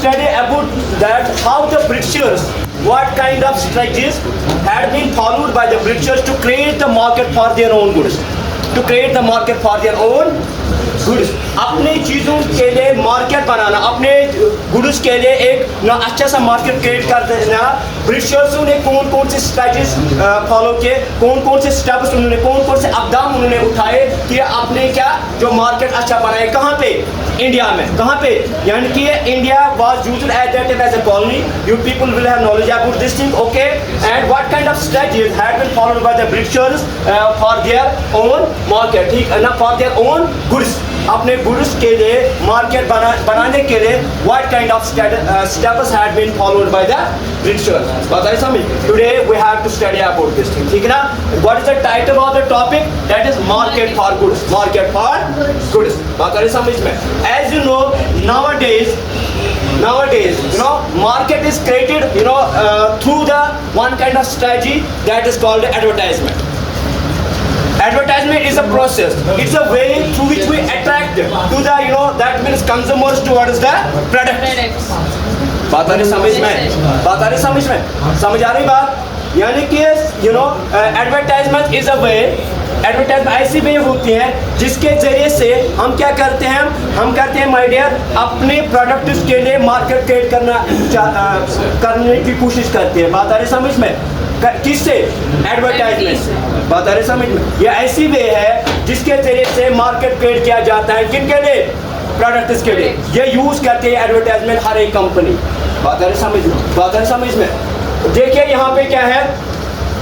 study about that how the Britishers, what kind of strategies had been followed by the Britishers to create the market for their own goods, to create the market for their own goods, अपनी चीज़ों के लिए market बनाना, अपने goods के लिए एक ना अच्छा सा मार्केट क्रिएट कर देना। ब्रिटिशर्स ने कौन कौन से स्ट्रेटजीज फॉलो किए, कौन कौन से स्टेप्स उन्होंने, कौन कौन से इक़दाम उन्होंने उठाए कि आपने क्या जो मार्केट अच्छा बनाए। कहाँ पे? इंडिया में। कहाँ पे? यानी कि India was used at that time as a colony. You people will have knowledge about this thing, okay. And what kind of strategies had been followed by the Britishers for their own market, ठीक है ना, for their own goods, अपने goods के लिए market बनाने के लिए what kind of steps had been followed by the Britishers. बताइए समझ। Today we have to study about this thing, ठीक है ना। What is the title of the topic? That is market for goods, market for goods. बताइए समझ में। As you know nowadays you know market is created through the one kind of strategy that is called advertisement. Advertisement is a process, it's a way through which we attract to the that means consumers towards the product. बात आ रही समझ में? बात आ रही समझ में? समझ आ रही बात? यानी कि advertisement is a way, advertisement ऐसी वे होती है जिसके जरिए से हम क्या करते हैं, हम करते हैं माय डियर अपने प्रोडक्ट्स के लिए मार्केट क्रिएट करने की कोशिश करते हैं। बात आ रही समझ में? किससे? एडवर्टाइजमेंट। बात आ रही समझ में? ये ऐसी वे है जिसके जरिए से मार्केट क्रिएट किया जाता है। किन के लिए? प्रोडक्ट्स के लिए। ये यूज करते हैं एडवर्टाइजमेंट हर एक कंपनी। बात आ रही समझ में? बात आ रही समझ में? देखिए यहाँ पे क्या है,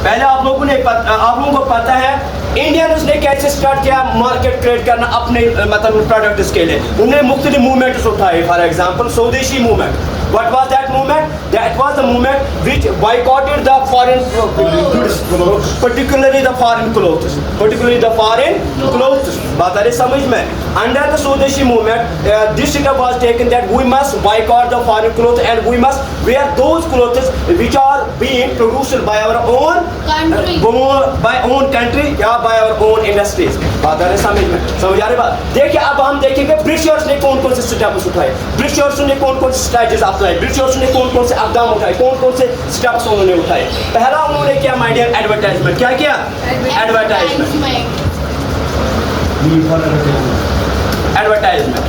पहले आप लोगों को पता है इंडियंस ने कैसे स्टार्ट किया मार्केट क्रिएट करना अपने मतलब प्रोडक्ट्स के लिए। उन्होंने मुख्तलिफ मूवमेंट्स उठाए। फॉर एग्जांपल स्वदेशी movement. What was that movement? That was the movement which boycotted the foreign goods, particularly the foreign clothes, बात आ रही समझ में? Under the Swadeshi movement, this step was taken that we must boycott the foreign clothes and we must wear those clothes which are being produced by our own country या by our own industries. बात आ रही समझ में? समझ आ रही बात? देखिए अब हम देखेंगे ब्रिटिशर्स ने कौन कौन से स्टेप्स उठाए, ब्रिटिशर्स ने कौन कौन से स्ट्रेटजीज अपनाए, ब्रिटिशर्स ने कौन कौन से इक़दाम उठाए, कौन कौन से स्टेप्स उन्होंने उठाए। पहला उन्होंने किया माय डियर एडवर्टाइजमेंट। क्या किया? एडवर्टाइजमेंट।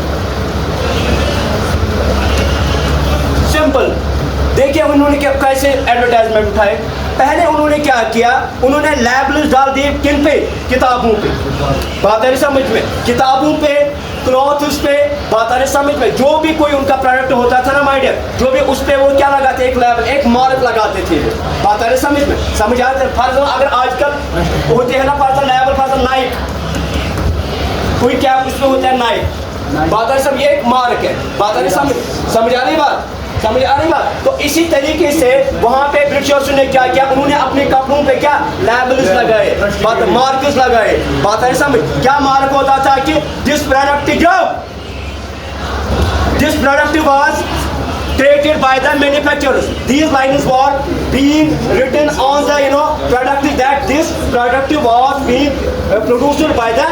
सिंपल। देखिए उन्होंने क्या कैसे एडवर्टाइजमेंट उठाए। पहले उन्होंने क्या किया, उन्होंने लेबल्स डाल दिए किन पे? किताबों पे। बात आ रही समझ में? किताबों पे, क्लॉथ्स पे। बात आ रही समझ में? जो भी कोई उनका प्रोडक्ट होता था ना माय डियर, जो भी उस पे वो क्या लगाते, एक लेबल, एक मार्क लगाते थे। बात आ रही समझ में? समझ आते? फर्ज अगर आजकल होते हैं ना फर्ज लेबल, फर्ज नाइक, कोई क्या उसमें होता है नाइक। बात आ रही सब, ये एक मार्क है। बात आ रही समझ आ रही बात? समझ आ रही बात? तो इसी तरीके से वहां पे ब्रिटिशर्स ने क्या किया, उन्होंने अपने कपड़ों पे क्या लेबल्स लगाए, मार्क्स लगाए। बात आ रही समझ? क्या मार्क होता था कि this product was created by the manufacturers. These lines were being written on the product that this product was being produced by the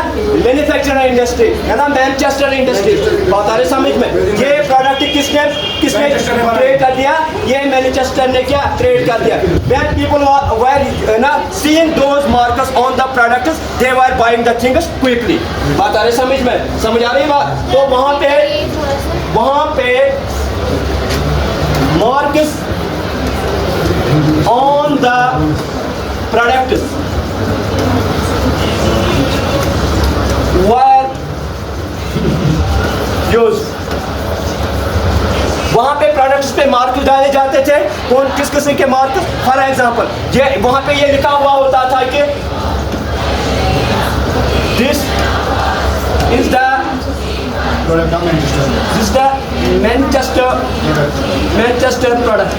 manufacturer industry, है ना, मैनचेस्टर इंडस्ट्री। बात आ रही समझ में? ये प्रोडक्ट किसने क्रिएट कर दिया? ये मैनचेस्टर ने क्या क्रिएट कर दिया। When people were seeing those markers on the products, they were buying the things quickly. बात आ रही समझ में? समझ आ रही बात? तो वहाँ पे marks on the products were used. वहाँ पे प्रोडक्ट्स पे मार्क डाले जाते थे। कौन किस किस्म के मार्क? फॉर एग्जांपल ये वहाँ पे ये लिखा हुआ होता था कि this is the Manchester product.